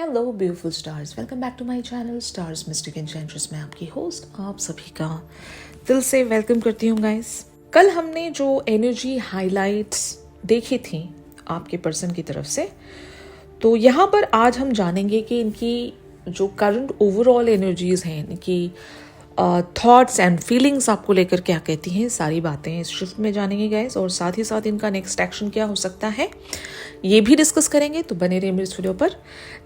Hello beautiful stars, welcome back to my channel stars mystic enchantress. मैं आपकी host आप सभी का दिल से वेलकम करती हूँ गाइस। कल हमने जो एनर्जी हाइलाइट्स देखी थी आपके पर्सन की तरफ से, तो यहाँ पर आज हम जानेंगे कि इनकी जो करंट ओवरऑल एनर्जीज हैं, इनकी थॉट्स एंड फीलिंग्स आपको लेकर क्या कहती हैं, सारी बातें इस शिफ्ट में जानेंगे गाइस। और साथ ही साथ इनका नेक्स्ट एक्शन क्या हो सकता है ये भी डिस्कस करेंगे। तो बने रहिए मेरे इस वीडियो पर।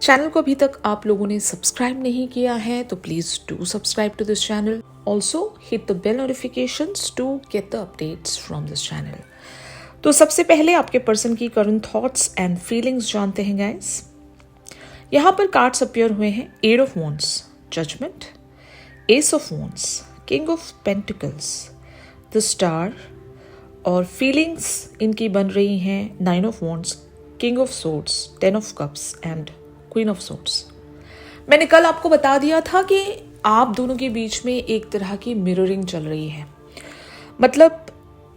चैनल को अभी तक आप लोगों ने सब्सक्राइब नहीं किया है तो please do subscribe to this channel. Also hit the bell notifications to get the updates from this channel. तो सबसे पहले आपके पर्सन की करंट थॉट्स एंड फीलिंग्स जानते हैं गाइस। यहाँ पर कार्ड्स अपीयर हुए हैं, eight of wands, judgment, ace of wands, king of pentacles, the star, और फीलिंग्स इनकी बन रही हैं nine of wands, king of swords, ten of cups and queen of swords. मैंने कल आपको बता दिया था कि आप दोनों के बीच में एक तरह की मिररिंग चल रही है। मतलब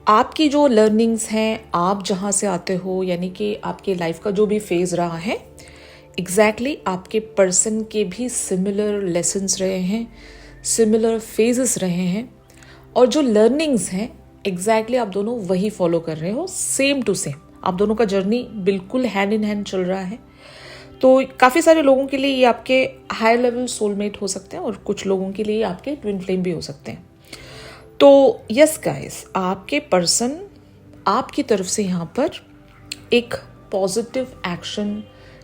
आपकी जो लर्निंग्स हैं, आप जहाँ से आते हो, यानी कि आपके लाइफ का जो भी फेज रहा है, एग्जैक्टली आपके पर्सन के भी सिमिलर लेसन्स रहे हैं, सिमिलर फेजेस रहे हैं, और जो लर्निंग्स हैं एग्जैक्टली आप दोनों वही फॉलो कर रहे हो, सेम टू सेम। आप दोनों का जर्नी बिल्कुल हैंड इन हैंड चल रहा है। तो काफ़ी सारे लोगों के लिए ये आपके हायर लेवल सोलमेट हो सकते हैं और कुछ लोगों के लिए आपके ट्विन फ्लेम भी हो सकते हैं। तो यस गाइस, आपके पर्सन आपकी तरफ से यहाँ पर एक पॉजिटिव एक्शन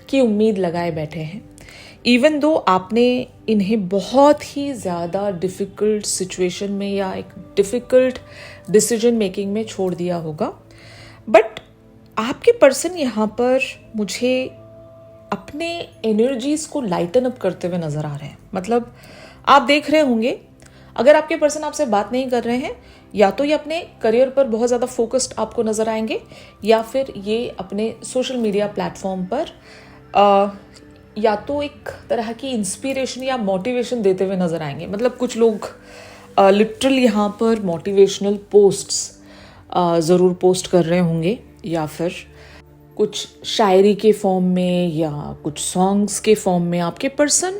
की उम्मीद लगाए बैठे हैं। इवन दो आपने इन्हें बहुत ही ज़्यादा डिफ़िकल्ट सिचुएशन में या एक डिफ़िकल्ट डिसीजन मेकिंग में छोड़ दिया होगा, बट आपके पर्सन यहाँ पर मुझे अपने एनर्जीज को लाइटन अप करते हुए नज़र आ रहे हैं। मतलब आप देख रहे होंगे, अगर आपके पर्सन आपसे बात नहीं कर रहे हैं, या तो ये अपने करियर पर बहुत ज़्यादा फोकस्ड आपको नज़र आएंगे, या फिर ये अपने सोशल मीडिया प्लेटफॉर्म पर या तो एक तरह की इंस्पिरेशन या मोटिवेशन देते हुए नज़र आएंगे। मतलब कुछ लोग लिटरल यहाँ पर मोटिवेशनल पोस्ट्स ज़रूर पोस्ट कर रहे होंगे, या फिर कुछ शायरी के फॉर्म में या कुछ सॉन्ग्स के फॉर्म में आपके पर्सन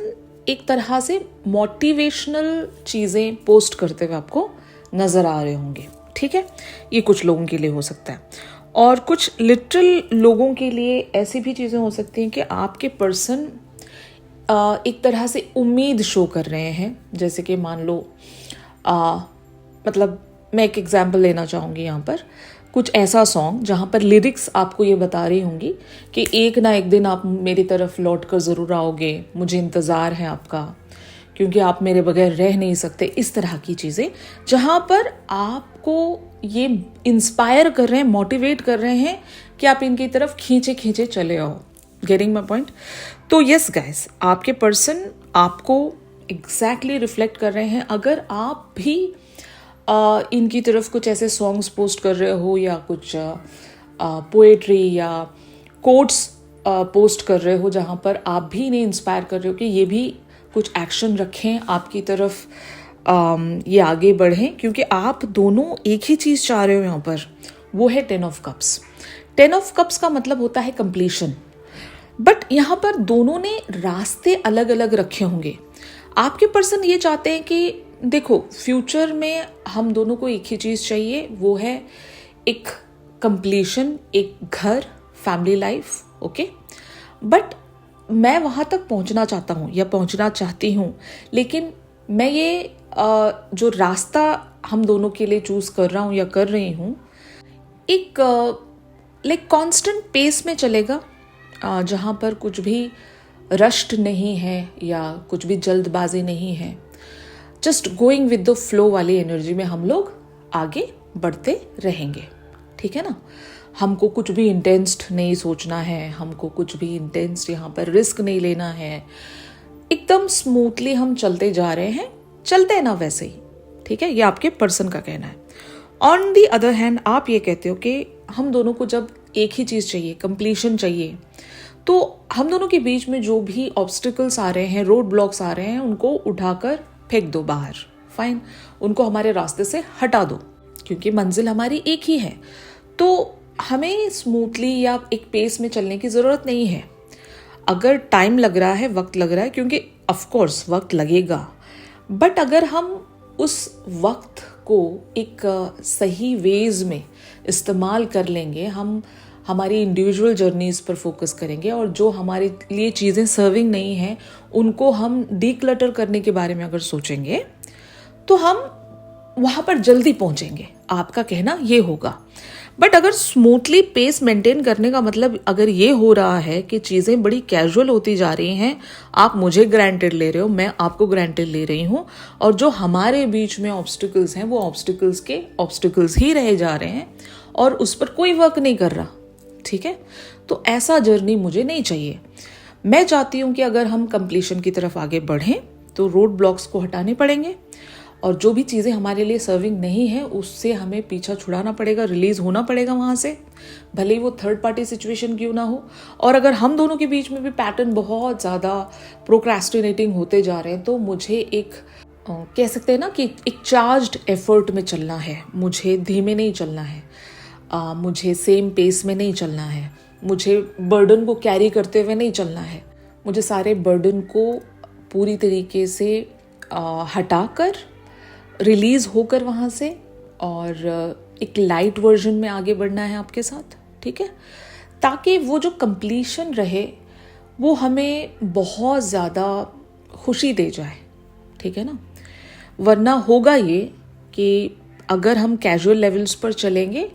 एक तरह से मोटिवेशनल चीज़ें पोस्ट करते हुए आपको नज़र आ रहे होंगे। ठीक है, ये कुछ लोगों के लिए हो सकता है। और कुछ लिटरल लोगों के लिए ऐसी भी चीज़ें हो सकती हैं कि आपके पर्सन एक तरह से उम्मीद शो कर रहे हैं। जैसे कि मान लो मतलब मैं एक एग्जांपल लेना चाहूँगी यहाँ पर, कुछ ऐसा सॉन्ग जहाँ पर लिरिक्स आपको ये बता रही होंगी कि एक ना एक दिन आप मेरी तरफ लौट कर ज़रूर आओगे, मुझे इंतज़ार है आपका, क्योंकि आप मेरे बगैर रह नहीं सकते। इस तरह की चीज़ें जहाँ पर आपको ये इंस्पायर कर रहे हैं, मोटिवेट कर रहे हैं कि आप इनकी तरफ खींचे खींचे चले आओ। Getting my point? तो यस गाइस, आपके पर्सन आपको एग्जैक्टली रिफ्लेक्ट कर रहे हैं। अगर आप भी इनकी तरफ कुछ ऐसे सॉन्ग्स पोस्ट कर रहे हो, या कुछ पोएट्री या कोट्स पोस्ट कर रहे हो जहाँ पर आप भी इन्हें इंस्पायर कर रहे हो कि ये भी कुछ एक्शन रखें आपकी तरफ, ये आगे बढ़ें, क्योंकि आप दोनों एक ही चीज़ चाह रहे हो यहाँ पर, वो है ten of cups. Ten of cups का मतलब होता है कंप्लीशन, बट यहाँ पर दोनों ने रास्ते अलग अलग रखे होंगे। आपके पर्सन ये चाहते हैं कि देखो, फ्यूचर में हम दोनों को एक ही चीज़ चाहिए, वो है एक कंप्लीशन, एक घर, फैमिली लाइफ, ओके। बट मैं वहाँ तक पहुँचना चाहता हूँ या पहुँचना चाहती हूँ, लेकिन मैं ये जो रास्ता हम दोनों के लिए चूज़ कर रहा हूँ या कर रही हूँ, एक लाइक कांस्टेंट पेस में चलेगा, जहाँ पर कुछ भी रश्ट नहीं है या कुछ भी जल्दबाजी नहीं है। Just going with the flow वाली एनर्जी में हम लोग आगे बढ़ते रहेंगे। ठीक है ना? हमको कुछ भी इंटेंस नहीं सोचना है, हमको कुछ भी इंटेंस यहाँ पर रिस्क नहीं लेना है। एकदम स्मूथली हम चलते जा रहे हैं, चलते हैं ना वैसे ही। ठीक है, ये आपके पर्सन का कहना है। ऑन दी अदर हैंड आप ये कहते हो कि हम दोनों को जब एक ही चीज़ चाहिए, कंप्लीशन चाहिए, तो हम दोनों के बीच में जो भी ऑब्स्टिकल्स आ रहे हैं, रोड ब्लॉक्स आ रहे हैं, उनको उठाकर फेंक दो बाहर। फाइन, उनको हमारे रास्ते से हटा दो, क्योंकि मंजिल हमारी एक ही है। तो हमें स्मूथली या एक पेस में चलने की ज़रूरत नहीं है। अगर टाइम लग रहा है, वक्त लग रहा है, क्योंकि ऑफ कोर्स वक्त लगेगा, बट अगर हम उस वक्त को एक सही वेज में इस्तेमाल कर लेंगे, हम हमारी इंडिविजुअल जर्नीज पर फोकस करेंगे और जो हमारे लिए चीज़ें सर्विंग नहीं हैं उनको हम डीक्लटर करने के बारे में अगर सोचेंगे तो हम वहाँ पर जल्दी पहुँचेंगे। आपका कहना ये होगा। बट अगर स्मूथली पेस मेंटेन करने का मतलब अगर ये हो रहा है कि चीज़ें बड़ी कैजुअल होती जा रही हैं, आप मुझे ग्रांटेड ले रहे हो, मैं आपको ग्रांटेड ले रही हूँ, और जो हमारे बीच में ऑब्स्टिकल्स हैं वो ऑब्स्टिकल्स के ऑब्स्टिकल्स ही रहे जा रहे हैं और उस पर कोई वर्क नहीं कर रहा, ठीक है, तो ऐसा जर्नी मुझे नहीं चाहिए। मैं चाहती हूँ कि अगर हम कंप्लीशन की तरफ आगे बढ़ें तो रोड ब्लॉक्स को हटाने पड़ेंगे और जो भी चीज़ें हमारे लिए सर्विंग नहीं है उससे हमें पीछा छुड़ाना पड़ेगा, रिलीज होना पड़ेगा वहाँ से, भले ही वो थर्ड पार्टी सिचुएशन क्यों ना हो। और अगर हम दोनों के बीच में भी पैटर्न बहुत ज़्यादा प्रोक्रेस्टिनेटिंग होते जा रहे हैं तो मुझे एक कह सकते हैं ना कि एक चार्ज्ड एफर्ट में चलना है, मुझे धीमे नहीं चलना है, मुझे सेम पेस में नहीं चलना है, मुझे बर्डन को कैरी करते हुए नहीं चलना है, मुझे सारे बर्डन को पूरी तरीके से हटाकर रिलीज होकर वहाँ से और एक लाइट वर्जन में आगे बढ़ना है आपके साथ, ठीक है, ताकि वो जो कंप्लीशन रहे वो हमें बहुत ज़्यादा खुशी दे जाए, ठीक है ना। वरना होगा ये कि अगर हम कैजुअल लेवल्स पर चलेंगे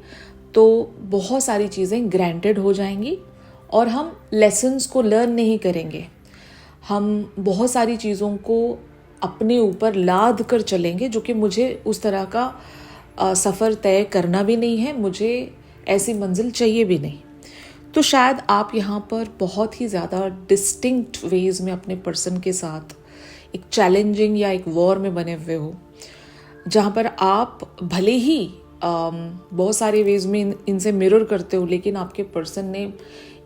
तो बहुत सारी चीज़ें ग्रांटेड हो जाएंगी और हम लेसन्स को लर्न नहीं करेंगे, हम बहुत सारी चीज़ों को अपने ऊपर लाद कर चलेंगे, जो कि मुझे उस तरह का सफ़र तय करना भी नहीं है, मुझे ऐसी मंजिल चाहिए भी नहीं। तो शायद आप यहाँ पर बहुत ही ज़्यादा डिस्टिंक्ट वेज में अपने पर्सन के साथ एक चैलेंजिंग या एक वॉर में बने हुए हो, जहाँ पर आप भले ही बहुत सारे वेज में इनसे मिरर करते हो, लेकिन आपके पर्सन ने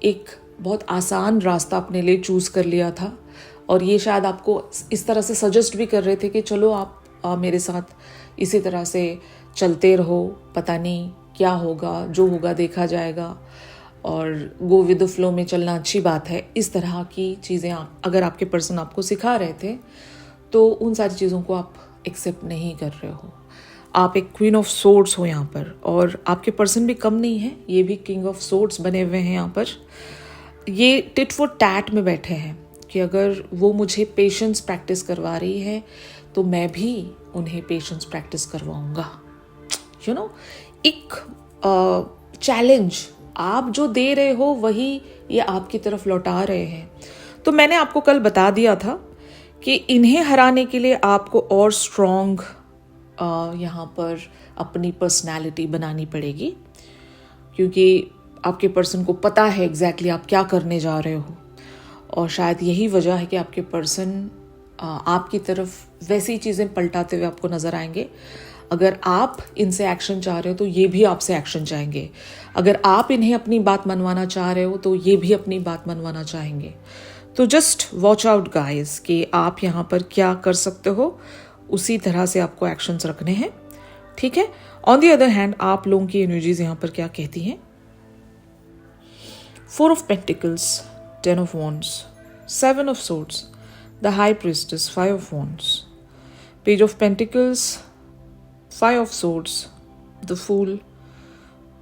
एक बहुत आसान रास्ता अपने लिए चूज़ कर लिया था और ये शायद आपको इस तरह से सजेस्ट भी कर रहे थे कि चलो आप मेरे साथ इसी तरह से चलते रहो, पता नहीं क्या होगा, जो होगा देखा जाएगा, और गो विद द फ्लो में चलना अच्छी बात है। इस तरह की चीज़ें अगर आपके पर्सन आपको सिखा रहे थे तो उन सारी चीज़ों को आप एक्सेप्ट नहीं कर रहे हो। आप एक क्वीन ऑफ सोर्ड्स हो यहाँ पर, और आपके पर्सन भी कम नहीं है, ये भी किंग ऑफ सोर्ड्स बने हुए हैं यहाँ पर। ये टिट फॉर टैट में बैठे हैं कि अगर वो मुझे पेशेंस प्रैक्टिस करवा रही है तो मैं भी उन्हें पेशेंस प्रैक्टिस करवाऊंगा। यू नो, एक चैलेंज आप जो दे रहे हो वही ये आपकी तरफ लौटा रहे हैं। तो मैंने आपको कल बता दिया था कि इन्हें हराने के लिए आपको और स्ट्रॉन्ग यहाँ पर अपनी पर्सनैलिटी बनानी पड़ेगी, क्योंकि आपके पर्सन को पता है एग्जैक्टली आप क्या करने जा रहे हो, और शायद यही वजह है कि आपके पर्सन आपकी तरफ वैसी चीज़ें पलटाते हुए आपको नज़र आएंगे। अगर आप इनसे एक्शन चाह रहे हो तो ये भी आपसे एक्शन चाहेंगे, अगर आप इन्हें अपनी बात मनवाना चाह रहे हो तो ये भी अपनी बात मनवाना चाहेंगे। तो जस्ट वॉच आउट गाइस कि आप यहाँ पर क्या कर सकते हो, उसी तरह से आपको एक्शंस रखने हैं, ठीक है। ऑन द अदर हैंड आप लोगों की एनर्जीज यहाँ पर क्या कहती हैं? 4 of Pentacles, 10 of Wands, 7 of Swords, the High Priestess, 5 of Wands, Page of Pentacles, 5 of Swords, the Fool,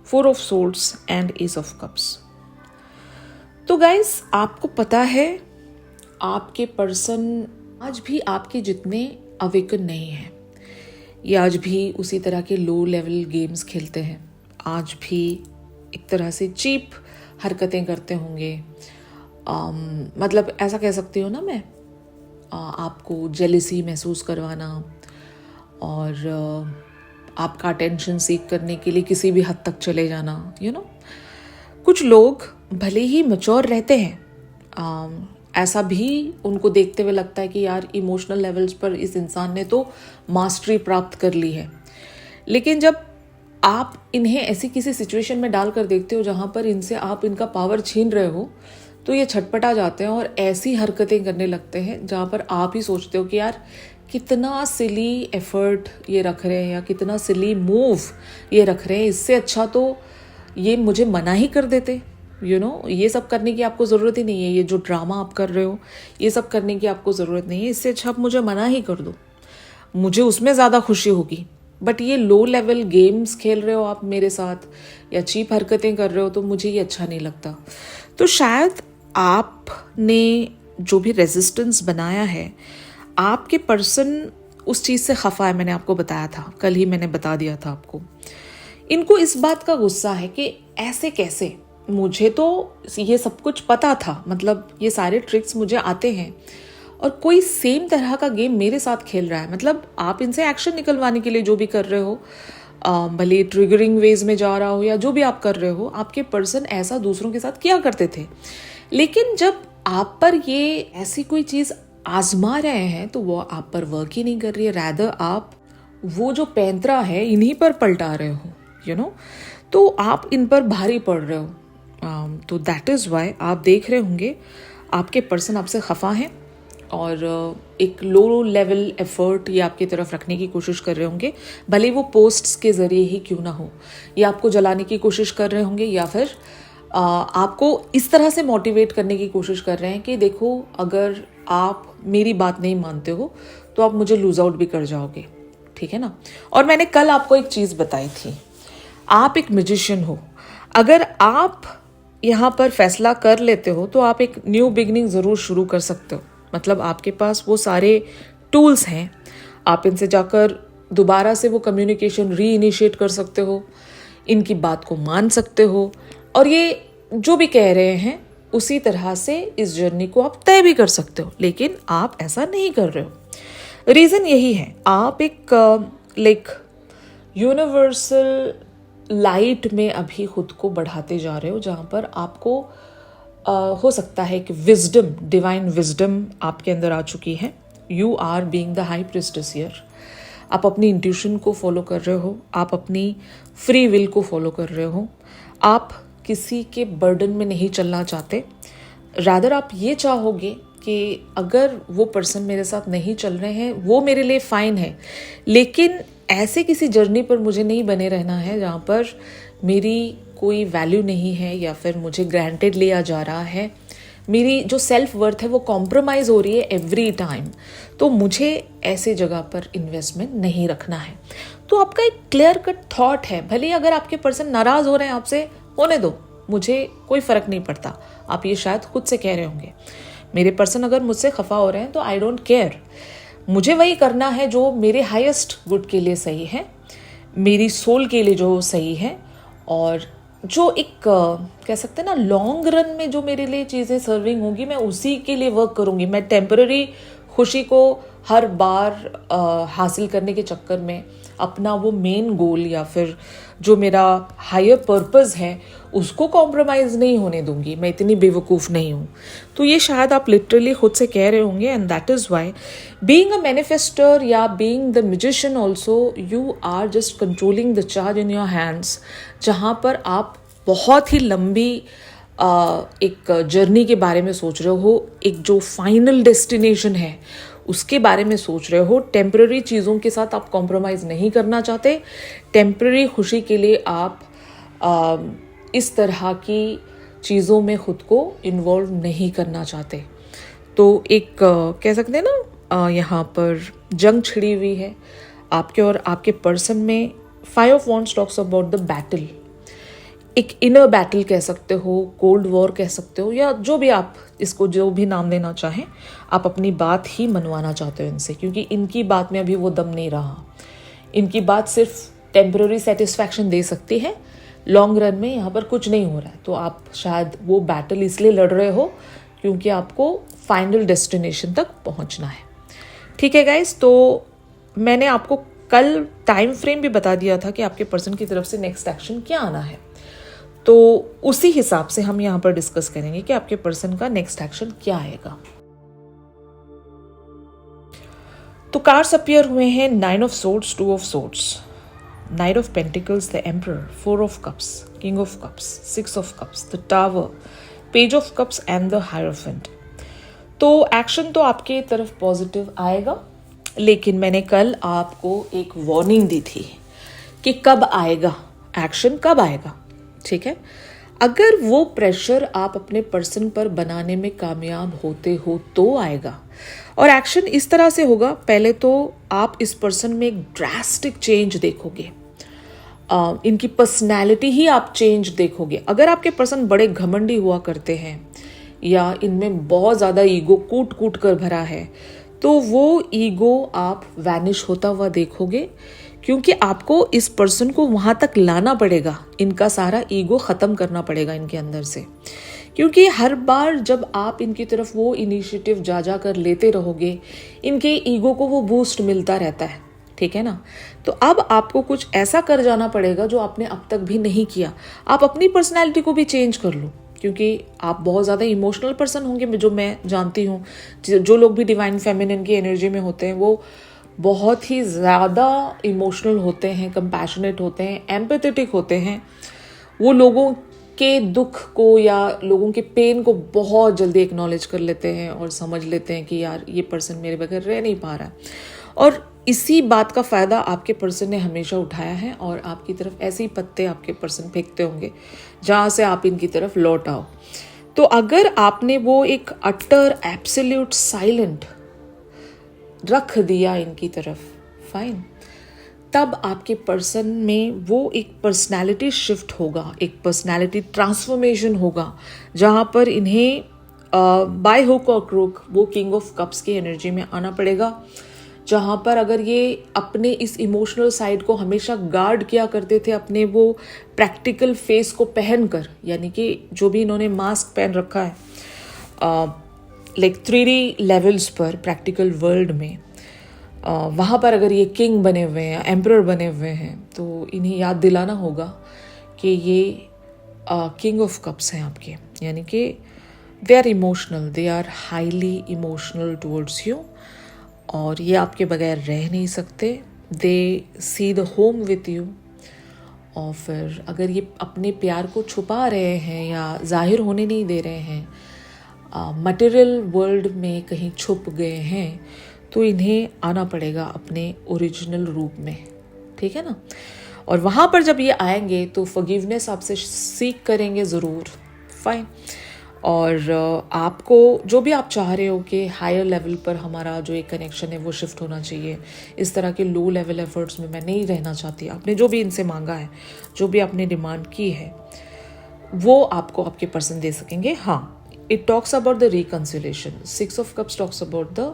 4 of Swords and Ace of Cups. तो गाइस, आपको पता है आपके पर्सन आज भी आपके जितने अवेकन नहीं हैं, ये आज भी उसी तरह के लो लेवल गेम्स खेलते हैं, आज भी एक तरह से चीप हरकतें करते होंगे। मतलब ऐसा कह सकती हूँ ना मैं, आपको जेलिसी महसूस करवाना और आपका अटेंशन सीख करने के लिए किसी भी हद तक चले जाना। यू नो, कुछ लोग भले ही मैच्योर रहते हैं, ऐसा भी उनको देखते हुए लगता है कि यार इमोशनल लेवल्स पर इस इंसान ने तो मास्टरी प्राप्त कर ली है, लेकिन जब आप इन्हें ऐसी किसी सिचुएशन में डालकर देखते हो जहाँ पर इनसे आप इनका पावर छीन रहे हो, तो ये छटपटा जाते हैं और ऐसी हरकतें करने लगते हैं जहाँ पर आप ही सोचते हो कि यार कितना सिली एफर्ट ये रख रहे हैं या कितना सिली मूव ये रख रहे हैं, इससे अच्छा तो ये मुझे मना ही कर देते, ये सब करने की आपको ज़रूरत ही नहीं है। ये जो ड्रामा आप कर रहे हो, ये सब करने की आपको ज़रूरत नहीं है। इससे अच्छा आप मुझे मना ही कर दो, मुझे उसमें ज़्यादा खुशी होगी। बट ये लो लेवल गेम्स खेल रहे हो आप मेरे साथ, या चीप हरकतें कर रहे हो, तो मुझे ये अच्छा नहीं लगता। तो शायद आपने जो भी रेजिस्टेंस बनाया है, आपके पर्सन उस चीज़ से खफा है। मैंने आपको बताया था, कल ही मैंने बता दिया था आपको। इनको इस बात का गुस्सा है कि ऐसे कैसे, मुझे तो ये सब कुछ पता था, मतलब ये सारे ट्रिक्स मुझे आते हैं, और कोई सेम तरह का गेम मेरे साथ खेल रहा है। मतलब आप इनसे एक्शन निकलवाने के लिए जो भी कर रहे हो, भले ट्रिगरिंग वेज में जा रहा हो या जो भी आप कर रहे हो, आपके पर्सन ऐसा दूसरों के साथ किया करते थे। लेकिन जब आप पर ये ऐसी कोई चीज़ आजमा रहे हैं तो वो आप पर वर्क ही नहीं कर रही है। रैदर आप वो जो पैंतरा है इन्हीं पर पलटा रहे हो, तो आप इन पर भारी पड़ रहे हो। तो दैट इज़ वाई आप देख रहे होंगे आपके पर्सन आपसे खफा हैं और एक लो लेवल एफर्ट ये आपकी तरफ रखने की कोशिश कर रहे होंगे, भले वो पोस्ट्स के ज़रिए ही क्यों ना हो, या आपको जलाने की कोशिश कर रहे होंगे, या फिर आपको इस तरह से मोटिवेट करने की कोशिश कर रहे हैं कि देखो, अगर आप मेरी बात नहीं मानते हो तो आप मुझे लूज आउट भी कर जाओगे, ठीक है ना। और मैंने कल आपको एक चीज़ बताई थी, आप एक मैजिशियन हो। अगर आप यहाँ पर फैसला कर लेते हो तो आप एक न्यू बिगनिंग ज़रूर शुरू कर सकते हो। मतलब आपके पास वो सारे टूल्स हैं, आप इनसे जाकर दोबारा से वो कम्युनिकेशन री इनिशिएट कर सकते हो, इनकी बात को मान सकते हो, और ये जो भी कह रहे हैं उसी तरह से इस जर्नी को आप तय भी कर सकते हो। लेकिन आप ऐसा नहीं कर रहे हो। रीज़न यही है, आप एक यूनिवर्सल लाइट में अभी खुद को बढ़ाते जा रहे हो, जहाँ पर आपको हो सकता है कि विजडम, डिवाइन विजडम आपके अंदर आ चुकी है। You are being the high priestess here. आप अपनी इंट्यूशन को फॉलो कर रहे हो, आप अपनी फ्री विल को फॉलो कर रहे हो, आप किसी के बर्डन में नहीं चलना चाहते। रादर आप ये चाहोगे कि अगर वो पर्सन मेरे साथ नहीं चल रहे हैं, वो मेरे लिए फ़ाइन है, लेकिन ऐसे किसी जर्नी पर मुझे नहीं बने रहना है जहाँ पर मेरी कोई वैल्यू नहीं है, या फिर मुझे ग्रांटेड लिया जा रहा है, मेरी जो सेल्फ वर्थ है वो कॉम्प्रोमाइज़ हो रही है एवरी टाइम। तो मुझे ऐसे जगह पर इन्वेस्टमेंट नहीं रखना है। तो आपका एक क्लियर कट थॉट है, भले अगर आपके पर्सन नाराज़ हो रहे हैं आपसे, होने दो, मुझे कोई फ़र्क नहीं पड़ता। आप ये शायद खुद से कह रहे होंगे, मेरे पर्सन अगर मुझसे खफा हो रहे हैं तो आई डोंट केयर, मुझे वही करना है जो मेरे हाईएस्ट गुड के लिए सही है, मेरी सोल के लिए जो सही है, और जो एक कह सकते हैं ना लॉन्ग रन में जो मेरे लिए चीज़ें सर्विंग होगी, मैं उसी के लिए वर्क करूँगी। मैं टेम्पररी खुशी को हर बार हासिल करने के चक्कर में अपना वो मेन गोल या फिर जो मेरा हायर पर्पस है उसको कॉम्प्रोमाइज़ नहीं होने दूंगी। मैं इतनी बेवकूफ़ नहीं हूँ। तो ये शायद आप लिटरली खुद से कह रहे होंगे, and that is why being a manifester या being the magician also, you are just controlling the charge in your hands, जहाँ पर आप बहुत ही लंबी एक जर्नी के बारे में सोच रहे हो, एक जो फाइनल डेस्टिनेशन है उसके बारे में सोच रहे हो। टेम्पररी चीज़ों के साथ आप कॉम्प्रोमाइज़ नहीं करना चाहते। टेम्पररी खुशी के लिए आप इस तरह की चीज़ों में खुद को इन्वॉल्व नहीं करना चाहते। तो एक कह सकते हैं ना यहाँ पर जंग छिड़ी हुई है आपके और आपके पर्सन में। 5 of Wands talks about the battle, एक इनर बैटल कह सकते हो, कोल्ड वॉर कह सकते हो, या जो भी आप इसको जो भी नाम देना चाहें। आप अपनी बात ही मनवाना चाहते हो इनसे, क्योंकि इनकी बात में अभी वो दम नहीं रहा। इनकी बात सिर्फ टेम्पररी सेटिस्फैक्शन दे सकती है, लॉन्ग रन में यहाँ पर कुछ नहीं हो रहा है। तो आप शायद वो बैटल इसलिए लड़ रहे हो क्योंकि आपको फाइनल डेस्टिनेशन तक पहुँचना है। ठीक है गाइस, तो मैंने आपको कल टाइम फ्रेम भी बता दिया था कि आपके पर्सन की तरफ से नेक्स्ट एक्शन क्या आना है। तो उसी हिसाब से हम यहाँ पर डिस्कस करेंगे कि आपके पर्सन का नेक्स्ट एक्शन क्या आएगा। तो कार्ड्स अपीयर हुए हैं 9 of Swords, 2 of Swords, Knight of Pentacles, the Emperor, 4 of Cups, King of Cups, 6 of Cups, the Tower, Page of Cups and the Hierophant। तो एक्शन तो आपके तरफ पॉजिटिव आएगा, लेकिन मैंने कल आपको एक वार्निंग दी थी कि कब आएगा एक्शन, कब आएगा। ठीक है, अगर वो प्रेशर आप अपने पर्सन पर बनाने में कामयाब होते हो तो आएगा। और एक्शन इस तरह से होगा, पहले तो आप इस पर्सन में एक ड्रास्टिक चेंज देखोगे, इनकी पर्सनैलिटी ही आप चेंज देखोगे। अगर आपके पर्सन बड़े घमंडी हुआ करते हैं या इनमें बहुत ज़्यादा ईगो कूट कूट कर भरा है, तो वो ईगो आप वैनिश होता हुआ देखोगे, क्योंकि आपको इस पर्सन को वहाँ तक लाना पड़ेगा, इनका सारा ईगो ख़त्म करना पड़ेगा इनके अंदर से। क्योंकि हर बार जब आप इनकी तरफ वो इनिशिएटिव जा कर लेते रहोगे, इनके ईगो को वो बूस्ट मिलता रहता है, ठीक है ना। तो अब आपको कुछ ऐसा कर जाना पड़ेगा जो आपने अब तक भी नहीं किया। आप अपनी पर्सनैलिटी को भी चेंज कर लो, क्योंकि आप बहुत ज़्यादा इमोशनल पर्सन होंगे, जो मैं जानती हूँ। जो लोग भी डिवाइन फेमिनिन की एनर्जी में होते हैं वो बहुत ही ज़्यादा इमोशनल होते हैं, कंपैशनेट होते हैं, एम्पैथेटिक होते हैं। वो लोगों के दुख को या लोगों के पेन को बहुत जल्दी एक्नॉलेज कर लेते हैं और समझ लेते हैं कि यार ये पर्सन मेरे बगैर रह नहीं पा रहा है। और इसी बात का फ़ायदा आपके पर्सन ने हमेशा उठाया है और आपकी तरफ ऐसे ही पत्ते आपके पर्सन फेंकते होंगे जहाँ से आप इनकी तरफ लौट आओ। तो अगर आपने वो एक अटर एब्सोल्यूट साइलेंट रख दिया इनकी तरफ, फाइन, तब आपके पर्सन में वो एक पर्सनालिटी शिफ्ट होगा, एक पर्सनालिटी ट्रांसफॉर्मेशन होगा, जहाँ पर इन्हें बाय हुक और क्रूक वो किंग ऑफ कप्स की एनर्जी में आना पड़ेगा। जहाँ पर अगर ये अपने इस इमोशनल साइड को हमेशा गार्ड किया करते थे अपने वो प्रैक्टिकल फेस को पहनकर, यानी कि जो भी इन्होंने मास्क पहन रखा है लाइक 3D लेवल्स पर प्रैक्टिकल वर्ल्ड में, वहाँ पर अगर ये किंग बने हुए हैं, एम्परर बने हुए हैं, तो इन्हें याद दिलाना होगा कि ये किंग ऑफ कप्स हैं आपके, यानी कि they are emotional, they are highly emotional towards you, और ये आपके बगैर रह नहीं सकते। They see the home with you. और फिर अगर ये अपने प्यार को छुपा रहे हैं या जाहिर होने नहीं दे रहे हैं, मटेरियल वर्ल्ड में कहीं छुप गए हैं, तो इन्हें आना पड़ेगा अपने ओरिजिनल रूप में, ठीक है ना। और वहाँ पर जब ये आएंगे तो फॉरगिवनेस आपसे सीख करेंगे ज़रूर, फाइन। और आपको जो भी आप चाह रहे हो कि हायर लेवल पर हमारा जो एक कनेक्शन है वो शिफ्ट होना चाहिए, इस तरह के लो लेवल एफर्ट्स में मैं नहीं रहना चाहती, आपने जो भी इनसे मांगा है, जो भी आपने डिमांड की है, वो आपको आपके पर्सन दे सकेंगे। हाँ, it talks about the reconciliation, 6 of cups talks about the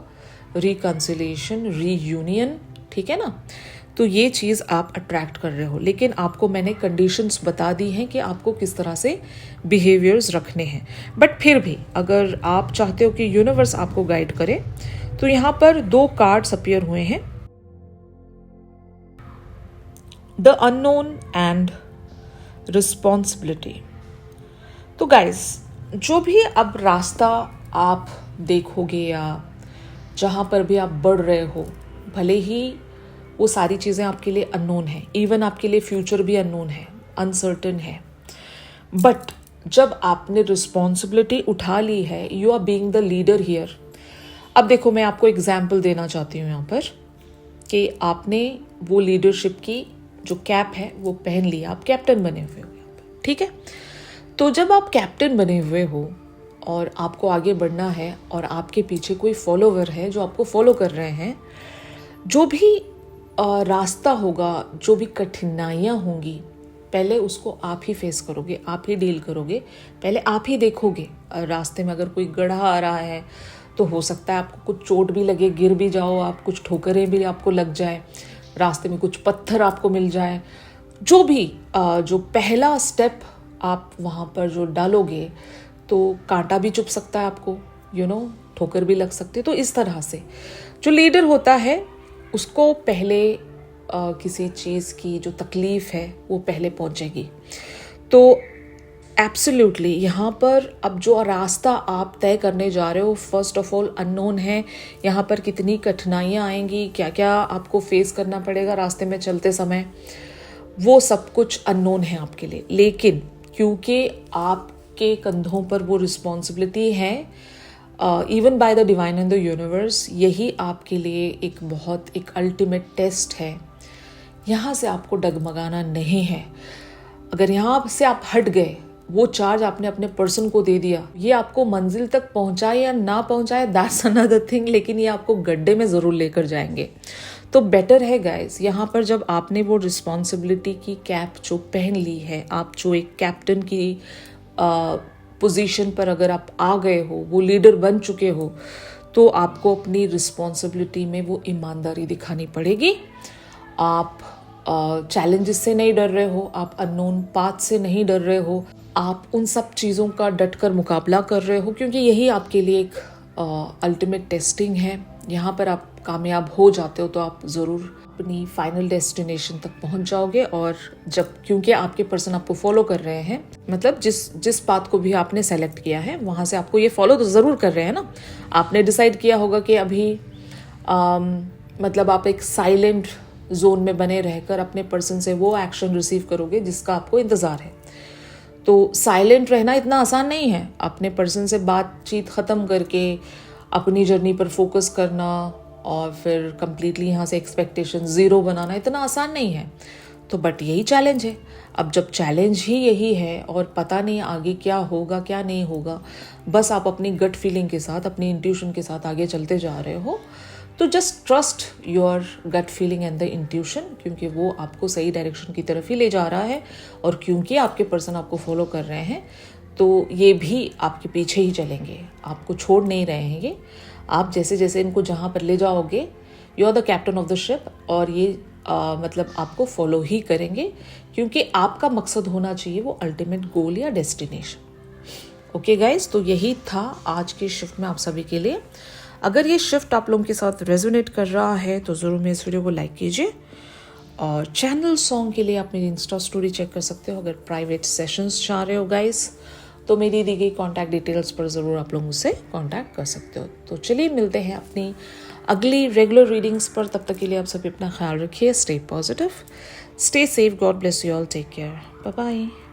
reconciliation, reunion, ठीक है ना। तो ये चीज़ आप अट्रैक्ट कर रहे हो, लेकिन आपको मैंने कंडीशंस बता दी हैं कि आपको किस तरह से बिहेवियर्स रखने हैं। बट फिर भी अगर आप चाहते हो कि यूनिवर्स आपको गाइड करे, तो यहाँ पर 2 कार्ड्स अपीयर हुए हैं, द अननोन एंड रिस्पॉन्सिबिलिटी। तो गाइज, जो भी अब रास्ता आप देखोगे या जहाँ पर भी आप बढ़ रहे हो, भले ही वो सारी चीज़ें आपके लिए अननोन है, इवन आपके लिए फ्यूचर भी अननोन है, अनसर्टन है, बट जब आपने रिस्पॉन्सिबिलिटी उठा ली है, you are being the leader here. अब देखो, मैं आपको एग्जाम्पल देना चाहती हूँ यहाँ पर कि आपने वो लीडरशिप की जो कैप है वो पहन लिया, आप कैप्टन बने हुए हो यहाँ पर, ठीक है। तो जब आप कैप्टन बने हुए हो और आपको आगे बढ़ना है और आपके पीछे कोई फॉलोवर है जो आपको फॉलो कर रहे हैं, जो भी रास्ता होगा, जो भी कठिनाइयाँ होंगी, पहले उसको आप ही फेस करोगे, आप ही डील करोगे, पहले आप ही देखोगे। रास्ते में अगर कोई गड्ढा आ रहा है तो हो सकता है आपको कुछ चोट भी लगे, गिर भी जाओ आप, कुछ ठोकरें भी आपको लग जाए, रास्ते में कुछ पत्थर आपको मिल जाए, जो भी जो पहला स्टेप आप वहाँ पर जो डालोगे तो कांटा भी चुभ सकता है आपको, ठोकर भी लग सकती है। तो इस तरह से जो लीडर होता है उसको पहले किसी चीज़ की जो तकलीफ़ है वो पहले पहुंचेगी। तो एब्सोल्युटली यहाँ पर अब जो रास्ता आप तय करने जा रहे हो, फर्स्ट ऑफ ऑल अननोन है। यहाँ पर कितनी कठिनाइयाँ आएंगी, क्या क्या आपको फेस करना पड़ेगा रास्ते में चलते समय, वो सब कुछ अननोन है आपके लिए। लेकिन क्योंकि आपके कंधों पर वो रिस्पॉन्सिबिलिटी है, even by the divine and the universe, यही आपके लिए एक अल्टीमेट टेस्ट है। यहाँ से आपको डगमगाना नहीं है। अगर यहाँ से आप हट गए वो चार्ज आपने अपने पर्सन को दे दिया, ये आपको मंजिल तक पहुंचाए या ना पहुंचाए दैट्स अनदर थिंग, लेकिन ये आपको गड्ढे में ज़रूर लेकर जाएंगे। तो बेटर है गाइस, यहाँ पर जब आपने वो रिस्पॉन्सिबिलिटी की कैप जो पहन ली है, आप जो एक कैप्टन की पोजीशन पर अगर आप आ गए हो, वो लीडर बन चुके हो, तो आपको अपनी रिस्पॉन्सिबिलिटी में वो ईमानदारी दिखानी पड़ेगी। आप चैलेंजेस से नहीं डर रहे हो, आप अननोन पाथ से नहीं डर रहे हो, आप उन सब चीज़ों का डटकर मुकाबला कर रहे हो, क्योंकि यही आपके लिए एक अल्टीमेट टेस्टिंग है। यहाँ पर आप कामयाब हो जाते हो तो आप ज़रूर अपनी फाइनल डेस्टिनेशन तक पहुँच जाओगे। और जब क्योंकि आपके पर्सन आपको फॉलो कर रहे हैं, मतलब जिस पाथ को भी आपने सेलेक्ट किया है वहाँ से आपको ये फॉलो तो ज़रूर कर रहे हैं ना। आपने डिसाइड किया होगा कि अभी मतलब आप एक साइलेंट जोन में बने रहकर अपने पर्सन से वो एक्शन रिसीव करोगे जिसका आपको इंतज़ार है। तो साइलेंट रहना इतना आसान नहीं है। अपने पर्सन से बातचीत ख़त्म करके अपनी जर्नी पर फोकस करना और फिर कंप्लीटली यहाँ से एक्सपेक्टेशन ज़ीरो बनाना इतना आसान नहीं है। तो बट यही चैलेंज है। अब जब चैलेंज ही यही है और पता नहीं आगे क्या होगा क्या नहीं होगा, बस आप अपनी गट फीलिंग के साथ, अपनी इंट्यूशन के साथ आगे चलते जा रहे हो, तो just trust your gut feeling and the intuition, क्योंकि वो आपको सही डायरेक्शन की तरफ ही ले जा रहा है। और क्योंकि आपके पर्सन आपको फॉलो कर रहे हैं, तो ये भी आपके पीछे ही चलेंगे, आपको छोड़ नहीं रहे हैं ये। आप जैसे जैसे इनको जहाँ पर ले जाओगे, you are the captain of the ship, और ये मतलब आपको फॉलो ही करेंगे, क्योंकि आपका मकसद होना चाहिए वो अल्टीमेट गोल या डेस्टिनेशन। ओके गाइज, तो यही था आज की शिफ्ट में आप सभी के लिए। अगर ये शिफ्ट आप लोगों के साथ रेजोनेट कर रहा है तो ज़रूर मेरे इस वीडियो को लाइक कीजिए। और चैनल सॉन्ग के लिए आप मेरी इंस्टा स्टोरी चेक कर सकते हो। अगर प्राइवेट सेशंस चाह रहे हो गाइस, तो मेरी दी गई कॉन्टैक्ट डिटेल्स पर ज़रूर आप लोग मुझसे कॉन्टैक्ट कर सकते हो। तो चलिए मिलते हैं अपनी अगली रेगुलर रीडिंग्स पर। तब तक के लिए आप सभी अपना ख्याल रखिए। Stay positive, stay safe, God bless you all, take care, bye bye.